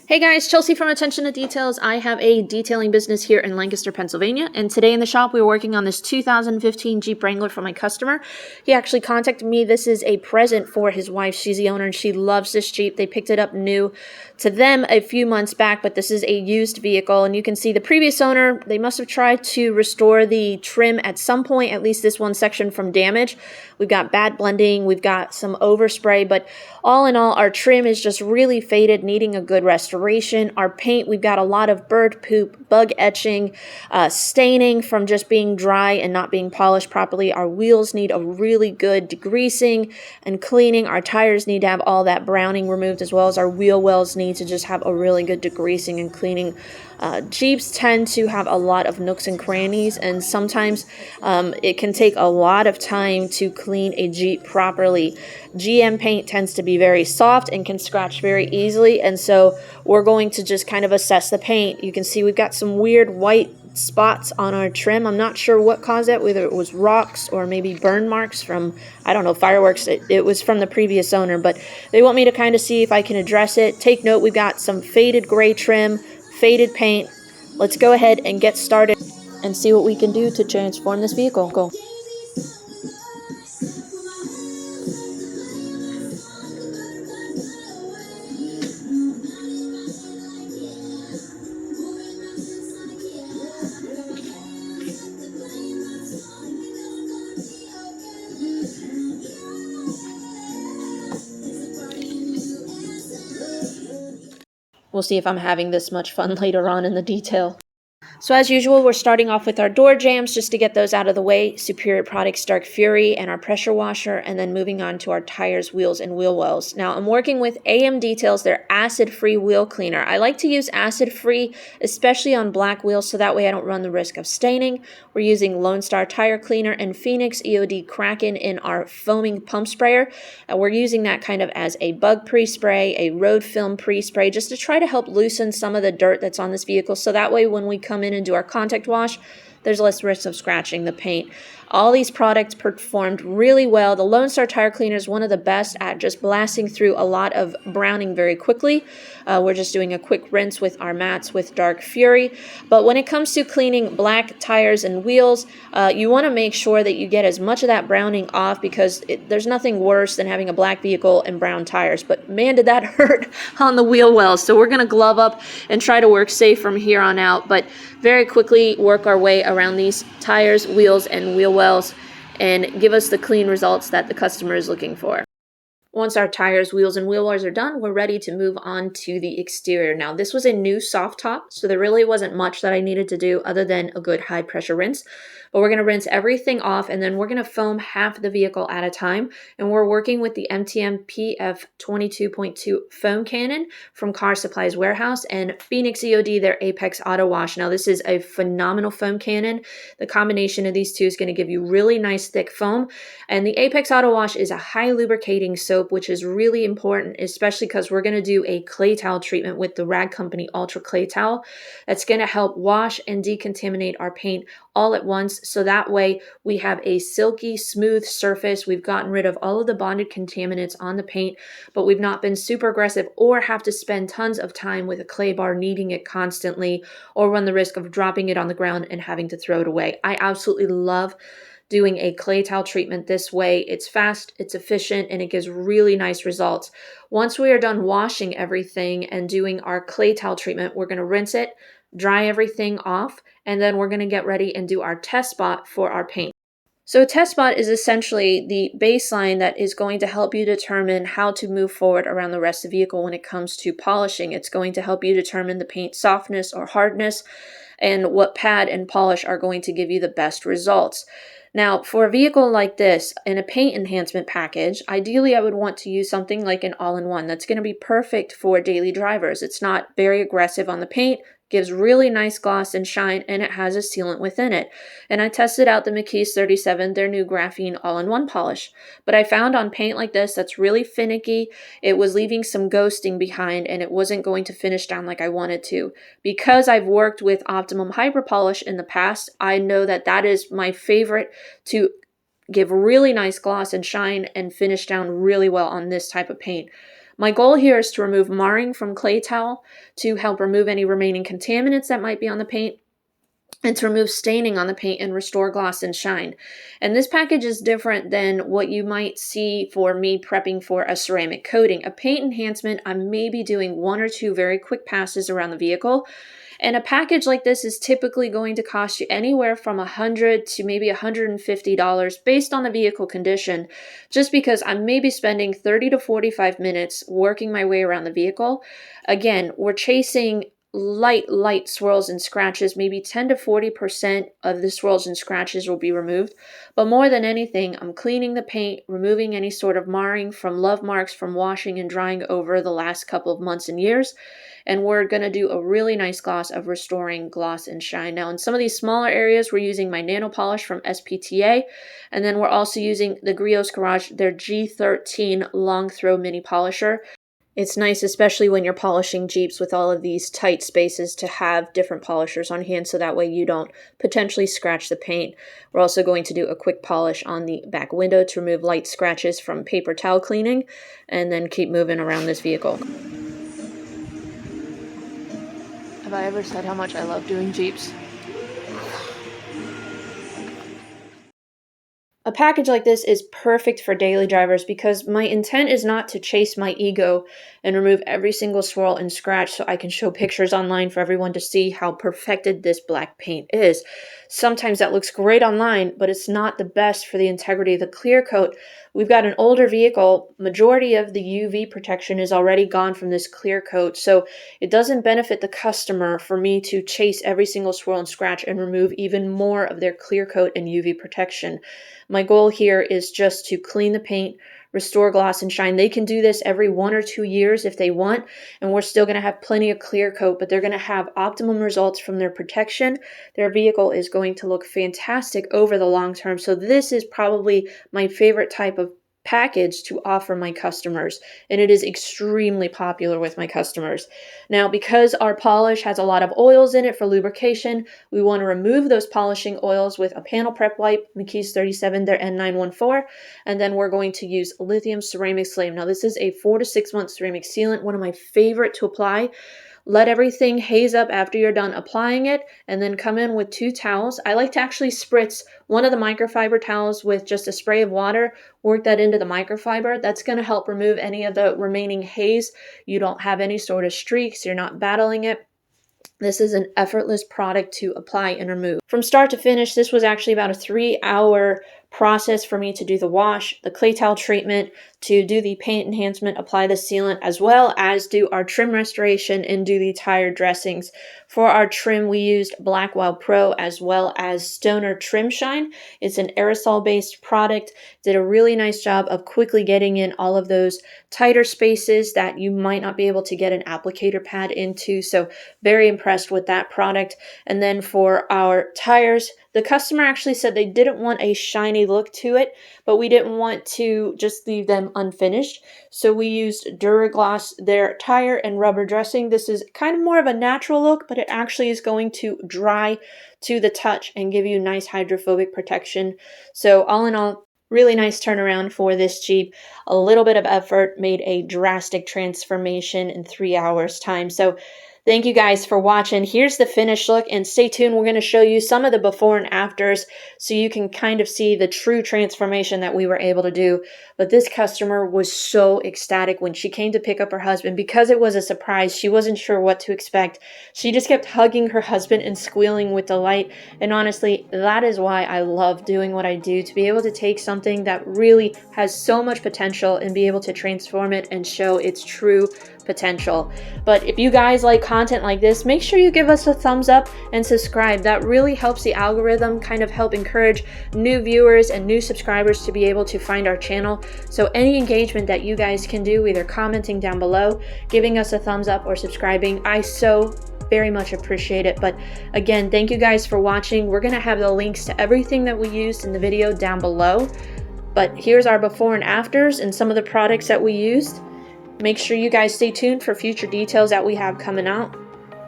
Hey guys, Chelsea from Attention to Details. I have a detailing business here in Lancaster, Pennsylvania, and today in the shop we were working on this 2015 Jeep Wrangler for my customer. He actually contacted me. This is a present for his wife. She's the owner and she loves this Jeep. They picked it up new to them a few months back, but this is a used vehicle, and you can see the previous owner, they must have tried to restore the trim at some point, at least this one section, from damage. We've got bad blending, we've got some overspray, but all in all, our trim is just really faded, needing a good restoration. Our paint, we've got a lot of bird poop, bug etching, staining from just being dry and not being polished properly. Our wheels need a really good degreasing and cleaning. Our tires need to have all that browning removed, as well as our wheel wells need to just have a really good degreasing and cleaning. Jeeps tend to have a lot of nooks and crannies, and sometimes it can take a lot of time to clean a Jeep properly. GM paint tends to be very soft and can scratch very easily, and so we're going to just kind of assess the paint. You can see we've got some weird white spots on our trim. I'm not sure what caused it, whether it was rocks or maybe burn marks from, I don't know, fireworks. It was from the previous owner, but they want me to kind of see if I can address it. Take note, we've got some faded gray trim, faded paint. Let's go ahead and get started and see what we can do to transform this vehicle. Go. We'll see if I'm having this much fun later on in the detail. So as usual, we're starting off with our door jams just to get those out of the way, Superior Products Dark Fury and our pressure washer, and then moving on to our tires, wheels, and wheel wells. Now I'm working with AM Details, their acid-free wheel cleaner. I like to use acid-free, especially on black wheels, so that way I don't run the risk of staining. We're using Lone Star Tire Cleaner and Phoenix EOD Kraken in our foaming pump sprayer. We're using that kind of as a bug pre-spray, a road film pre-spray, just to try to help loosen some of the dirt that's on this vehicle, so that way when we come in and do our contact wash, there's less risk of scratching the paint. All these products performed really well. The Lone Star Tire Cleaner is one of the best at just blasting through a lot of browning very quickly. We're just doing a quick rinse with our mats with Dark Fury. But when it comes to cleaning black tires and wheels, you want to make sure that you get as much of that browning off, because there's nothing worse than having a black vehicle and brown tires. But man, did that hurt on the wheel wells. So we're going to glove up and try to work safe from here on out. But very quickly work our way around these tires, wheels, and wheel wells and give us the clean results that the customer is looking for. Once our tires, wheels, and wheel wells are done, we're ready to move on to the exterior. Now, this was a new soft top, so there really wasn't much that I needed to do other than a good high pressure rinse. But we're going to rinse everything off, and then we're going to foam half the vehicle at a time. And we're working with the MTM PF 22.2 foam cannon from Car Supplies Warehouse and Phoenix EOD, their Apex Auto Wash. Now, this is a phenomenal foam cannon. The combination of these two is going to give you really nice thick foam. And the Apex Auto Wash is a high lubricating soap, which is really important, especially because we're going to do a clay towel treatment with the Rag Company Ultra Clay Towel. That's going to help wash and decontaminate our paint all at once, so that way we have a silky, smooth surface. We've gotten rid of all of the bonded contaminants on the paint, but we've not been super aggressive or have to spend tons of time with a clay bar kneading it constantly, or run the risk of dropping it on the ground and having to throw it away. I absolutely love doing a clay towel treatment this way. It's fast, it's efficient, and it gives really nice results. Once we are done washing everything and doing our clay towel treatment, we're going to rinse it, dry everything off, and then we're going to get ready and do our test spot for our paint. So a test spot is essentially the baseline that is going to help you determine how to move forward around the rest of the vehicle when it comes to polishing. It's going to help you determine the paint softness or hardness and what pad and polish are going to give you the best results. Now, for a vehicle like this, in a paint enhancement package, ideally I would want to use something like an all-in-one that's going to be perfect for daily drivers. It's not very aggressive on the paint, gives really nice gloss and shine, and it has a sealant within it. And I tested out the McKees 37, their new graphene all-in-one polish. But I found on paint like this that's really finicky, it was leaving some ghosting behind, and it wasn't going to finish down like I wanted to. Because I've worked with Optimum Hyper Polish in the past, I know that that is my favorite to give really nice gloss and shine and finish down really well on this type of paint. My goal here is to remove marring from clay towel to help remove any remaining contaminants that might be on the paint, and to remove staining on the paint and restore gloss and shine. And this package is different than what you might see for me prepping for a ceramic coating. A paint enhancement, I may be doing 1 or 2 very quick passes around the vehicle. And a package like this is typically going to cost you anywhere from $100 to maybe $150 based on the vehicle condition, just because I may be spending 30 to 45 minutes working my way around the vehicle. Again, we're chasing light swirls and scratches. Maybe 10 to 40% of the swirls and scratches will be removed. But more than anything, I'm cleaning the paint, removing any sort of marring from love marks from washing and drying over the last couple of months and years. And we're going to do a really nice gloss of restoring gloss and shine. Now, in some of these smaller areas, we're using my nano polish from SPTA. And then we're also using the Griot's Garage, their G13 long throw mini polisher. It's nice, especially when you're polishing Jeeps with all of these tight spaces, to have different polishers on hand so that way you don't potentially scratch the paint. We're also going to do a quick polish on the back window to remove light scratches from paper towel cleaning, and then keep moving around this vehicle. Have I ever said how much I love doing Jeeps? A package like this is perfect for daily drivers because my intent is not to chase my ego and remove every single swirl and scratch so I can show pictures online for everyone to see how perfected this black paint is. Sometimes that looks great online, but it's not the best for the integrity of the clear coat. We've got an older vehicle. Majority of the UV protection is already gone from this clear coat, so it doesn't benefit the customer for me to chase every single swirl and scratch and remove even more of their clear coat and UV protection. My goal here is just to clean the paint, restore gloss and shine. They can do this every 1 or 2 years if they want, and we're still going to have plenty of clear coat, but they're going to have optimum results from their protection. Their vehicle is going to look fantastic over the long term. So this is probably my favorite type of package to offer my customers, and it is extremely popular with my customers. Now, because our polish has a lot of oils in it for lubrication, we want to remove those polishing oils with a panel prep wipe, McKee's 37, their N914, and then we're going to use lithium ceramic slime. Now, this is a 4 to 6 month ceramic sealant, one of my favorite to apply. Let everything haze up after you're done applying it, and then come in with 2 towels. I like to actually spritz one of the microfiber towels with just a spray of water, work that into the microfiber. That's going to help remove any of the remaining haze. You don't have any sort of streaks, you're not battling it. This is an effortless product to apply and remove. From start to finish, this was actually about a 3-hour process for me to do the wash, the clay towel treatment, to do the paint enhancement, apply the sealant, as well as do our trim restoration and do the tire dressings. For our trim, we used Black Wild Pro as well as Stoner Trim Shine. It's an aerosol-based product. Did a really nice job of quickly getting in all of those tighter spaces that you might not be able to get an applicator pad into. So very impressed with that product. And then for our tires, the customer actually said they didn't want a shiny look to it, but we didn't want to just leave them unfinished. So we used Duragloss, their tire and rubber dressing. This is kind of more of a natural look, but it actually is going to dry to the touch and give you nice hydrophobic protection. So all in all, really nice turnaround for this Jeep. A little bit of effort made a drastic transformation in 3 hours time. So thank you guys for watching. Here's the finished look, and stay tuned. We're going to show you some of the before and afters so you can kind of see the true transformation that we were able to do. But this customer was so ecstatic when she came to pick up her husband. Because it was a surprise, she wasn't sure what to expect. She just kept hugging her husband and squealing with delight. And honestly, that is why I love doing what I do, to be able to take something that really has so much potential and be able to transform it and show its true potential. But if you guys like content like this, make sure you give us a thumbs up and subscribe. That really helps the algorithm kind of help encourage new viewers and new subscribers to be able to find our channel. So any engagement that you guys can do, either commenting down below, giving us a thumbs up, or subscribing, I so very much appreciate it. But again, thank you guys for watching. We're going to have the links to everything that we used in the video down below. But here's our before and afters and some of the products that we used. Make sure you guys stay tuned for future details that we have coming out.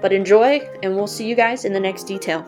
But enjoy, and we'll see you guys in the next detail.